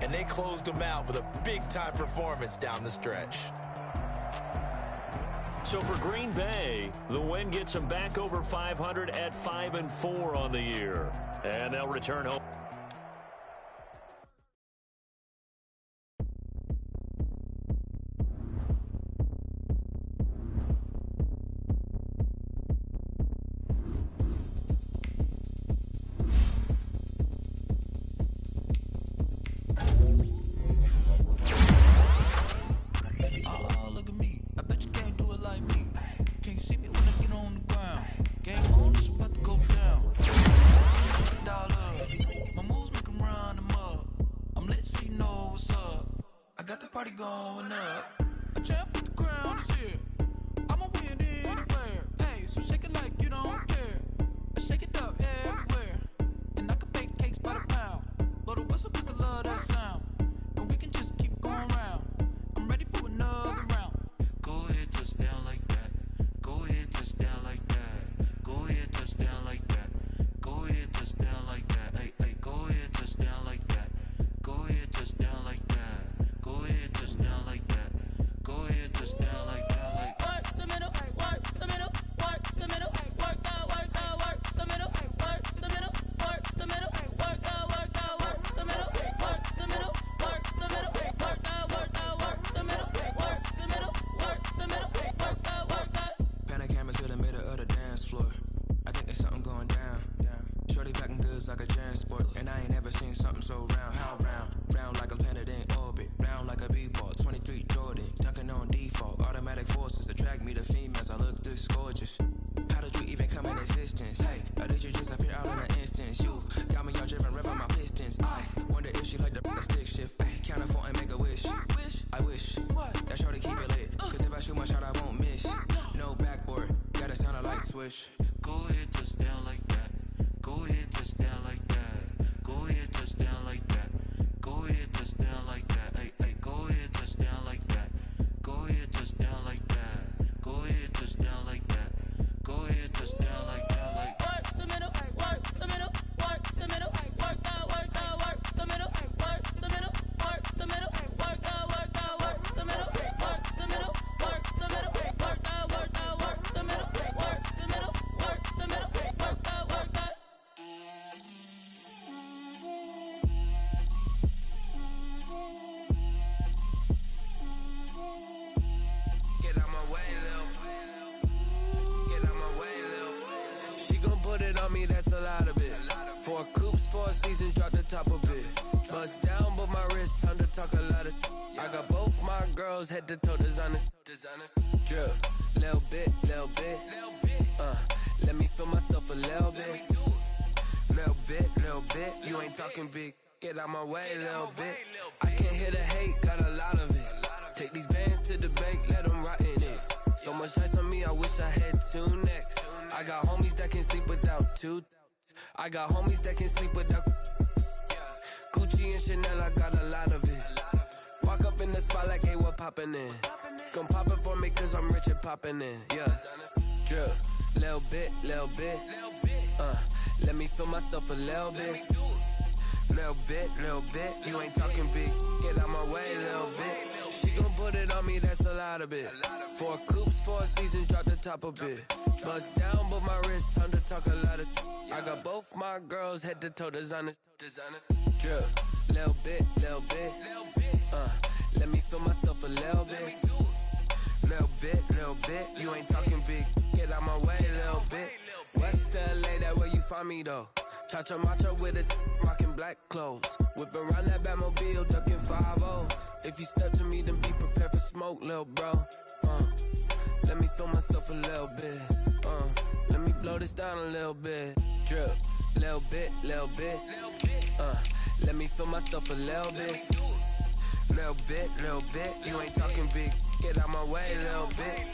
And they closed them out with a big-time performance down the stretch. So for Green Bay, the win gets them back over 500 at 5-4 on the year. And they'll return home. Go ahead, touchdown like that. Go ahead, push. Go ahead, touchdown like that. Go ahead, touchdown like that. Go ahead, touchdown like that. Go ahead, touchdown like that. Hey, hey, go ahead, touchdown like that. Go ahead, touchdown like that. Go ahead, touchdown like that. Go ahead, touchdown like that. Like work the middle, work the middle, work the middle, work out, work the middle, work the middle, work the middle, work out, work the middle, work the middle, work the middle, work out, work the middle, work the middle, work the middle, work out, work out. Get out my way, Lil. Get out my way, Lil. She gon' put it on me, that's a lot of it. 4 coops, 4 seasons, drop the top of it. Bust down, but my wrist, time to talk a lot of. I got both my girls, head to toe designer. Drip, little bit, little bit. Let me feel myself a little bit. Little bit. You ain't talking big. Get out my way, little bit. I can't hear the hate, got a lot of it. Take these bands to the bank, let them rot in it. So much ice on me, I wish I had 2 necks. I got homies that can sleep without 2. I got homies that can sleep without Gucci and Chanel, I got a lot of it. Walk up in the spot like, hey, what poppin' in? Gon' pop it for me cause I'm rich and poppin' in, yeah. Drip, little bit. Let me feel myself a little bit. Little bit. You ain't talking big. Get out my way, little bit. She gon' put it on me, that's a lot of it. 4 coops, 4 seasons, drop the top a bit. Bust down, but my wrist, time to talk a lot of. I got both my girls, head to toe designer. Drip, little bit. Let me feel myself a little bit. Little bit. You ain't talking big. Get out my way, little bit. West LA, that where you find me though. Cha-cha matcha with it, rockin' black clothes. Whip around that Batmobile, ducking 5-0. If you step to me, then be prepared for smoke, lil' bro. Let me feel myself a little bit. Let me blow this down a little bit. Drip, little bit. Let me feel myself a little bit. Little bit. You ain't talking big. Get out my way, little bit.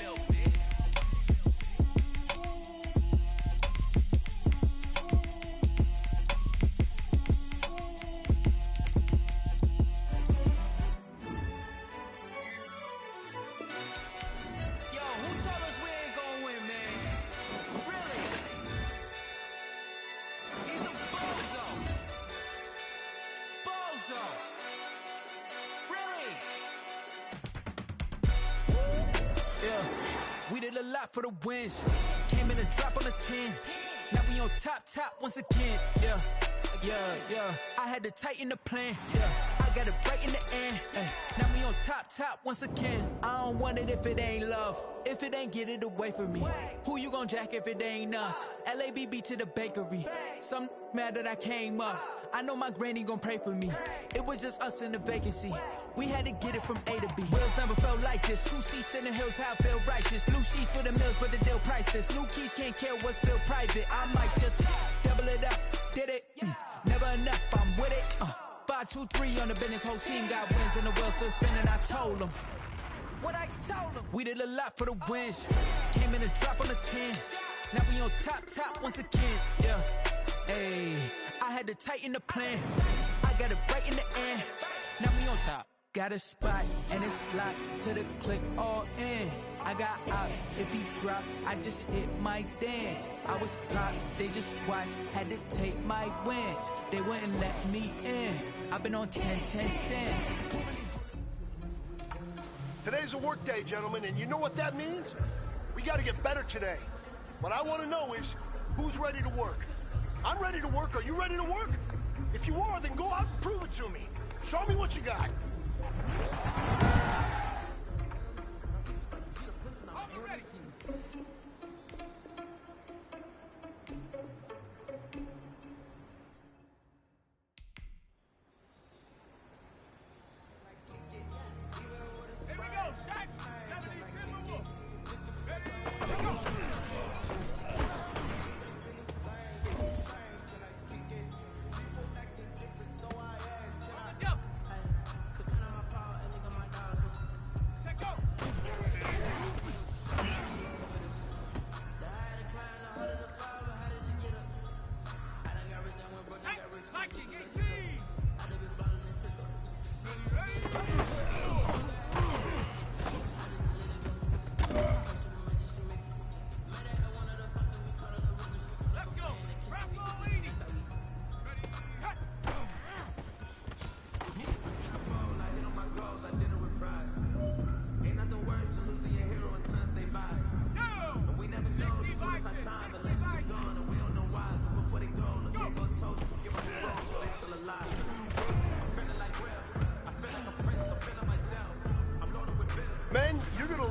We did a lot for the wins. Came in a drop on a 10. Now we on top once again. Yeah. I had to tighten the plan. Yeah. I got it right in the end. Now we on top once again. I don't want it if it ain't love. If it ain't, get it away from me. Who you gon' jack if it ain't us? LABB to the bakery. Some mad that I came up. I know my granny gon' pray for me. It was just us in the vacancy. We had to get it from A to B. Wheels never felt like this. 2 seats in the hills, how I feel righteous. Blue sheets for the mills, but the deal priceless. New keys can't care what's still private. I might just double it up. Did it? Never enough, I'm with it. 5, 2, 3 on the business. Whole team got wins and the wheels still spinning. I told them what I told them. We did a lot for the wins. Came in a drop on the 10. Now we on top once again. Yeah. Hey, I had to tighten the plan. I got it right in the end. Now we on top. Got a spot and it's locked to the click all in. I got ops, if he drop, I just hit my dance. I was pop, they just watched, had to take my wins. They wouldn't let me in. I've been on 10 cents. Today's a work day, gentlemen, and you know what that means? We gotta get better today. What I wanna know is, who's ready to work? I'm ready to work. Are you ready to work? If you are, then go out and prove it to me. Show me what you got.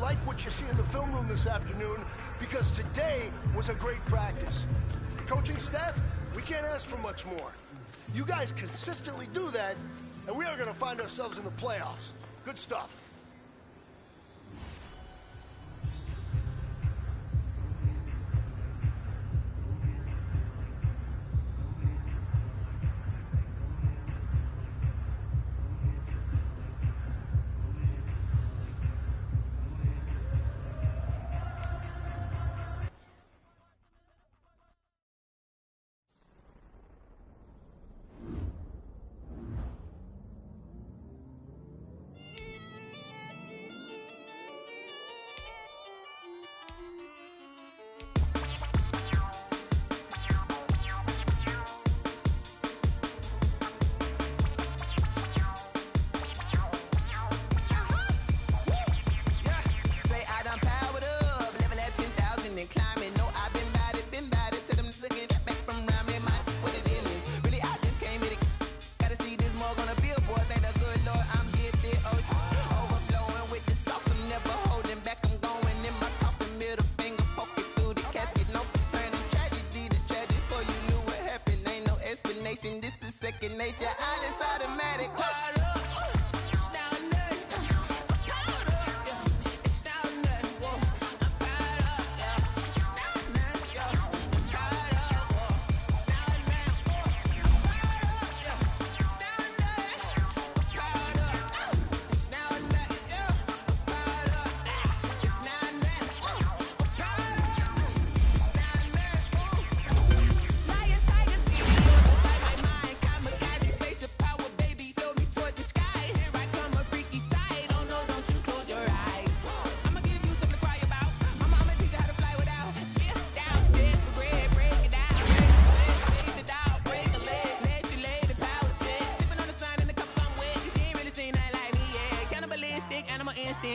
like what you see in the film room this afternoon because today was a great practice. Coaching staff, we can't ask for much more. You guys consistently do that, and we are going to find ourselves in the playoffs. Good stuff. This is second nature. All is automatic.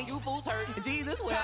You fools hurt. Jesus will.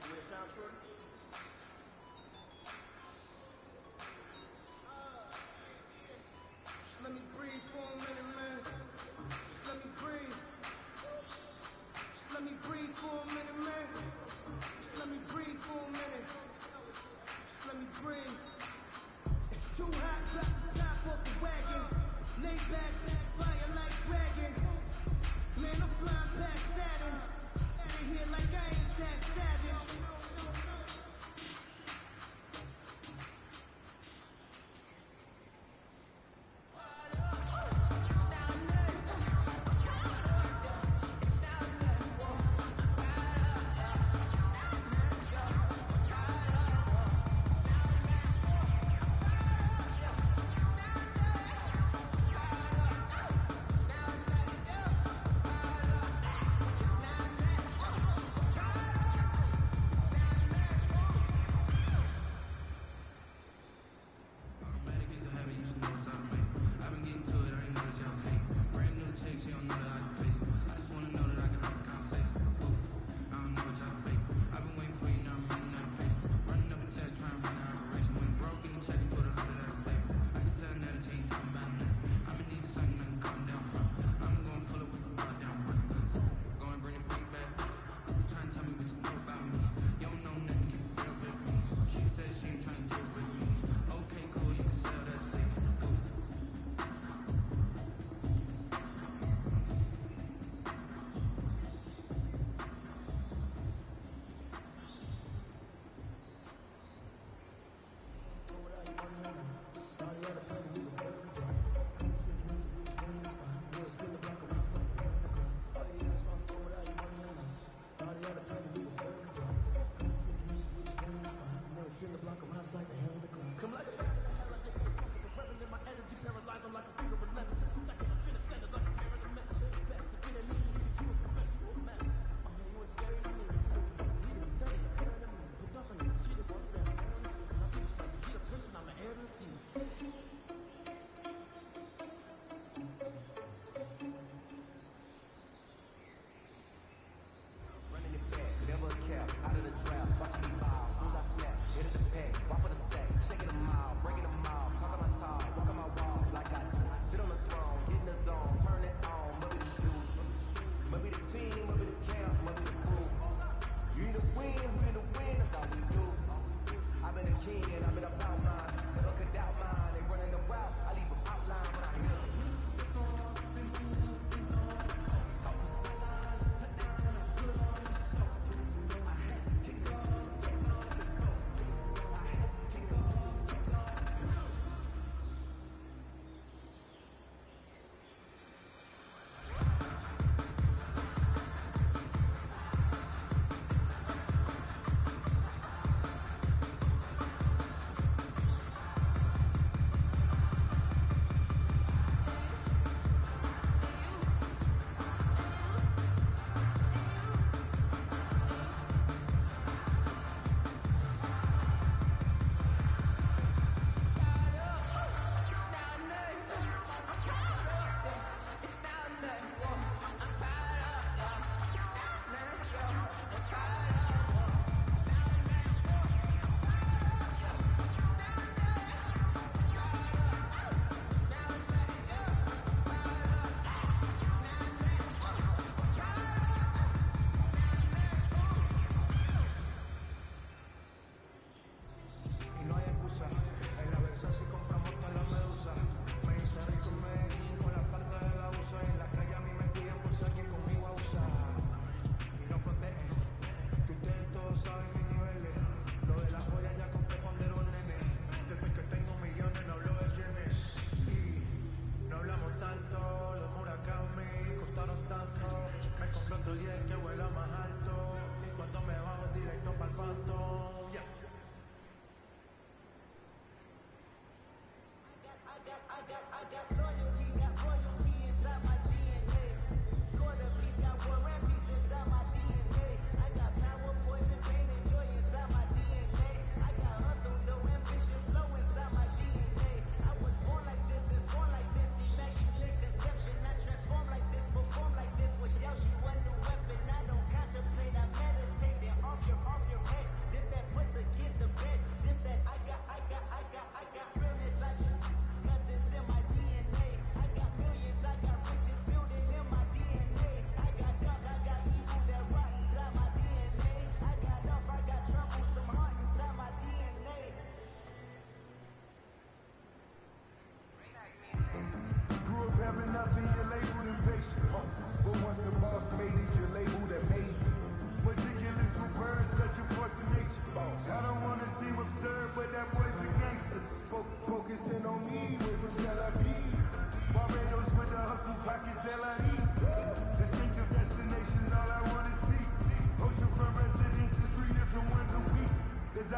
Just let me breathe for a minute, man. Just let me breathe. Just let me breathe for a minute, man. Just let me breathe for a minute. Just let me breathe. It's too hot, drop the top off the wagon. Lay back, flying like dragon. Man, I'm flying past Saturn. Out of here like I ain't that savage.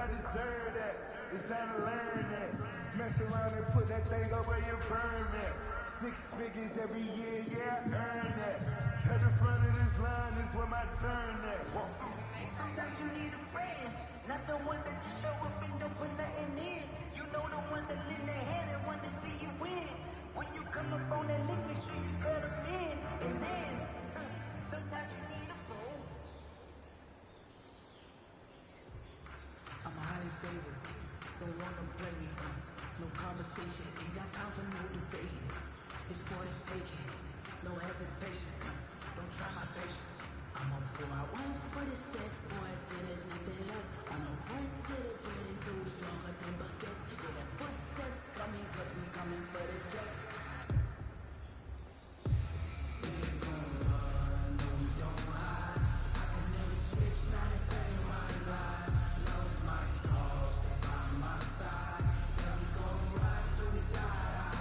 I deserve that. It's time to learn that. Mess around and put that thing up where you burn that. 6 figures every year, yeah, I earn that. At the front of this line is where my turn at. Whoa. Sometimes you need a friend, not the ones that just show up and don't put nothing in. You know the ones that lend their hand and want to see you win. When you come up on that lick, make sure you cut them in. And then, sometimes you need a fool. I'm highly favored, don't wanna play me. No conversation, ain't got time for no debate. It's for the taking, no hesitation. Don't try my patience. I'ma pour out one for the set, boy, till there's nothing left. On a run to the bed until we all got them buckets. Yeah, the footsteps coming, cause we coming for the jet. We ain't gon' run, no we don't hide. I can never switch, not a day in my life. Knows my dogs, they by my side. Yeah, we gon' ride till we die.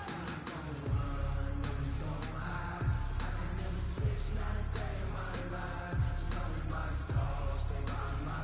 We ain't gon' run, no we don't hide. I can never switch, not a day in my life. Knows my dogs, they by my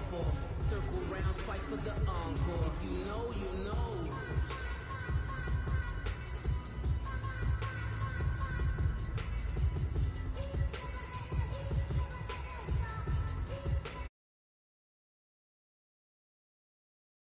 for. Circle round twice for the encore. If you know, you know.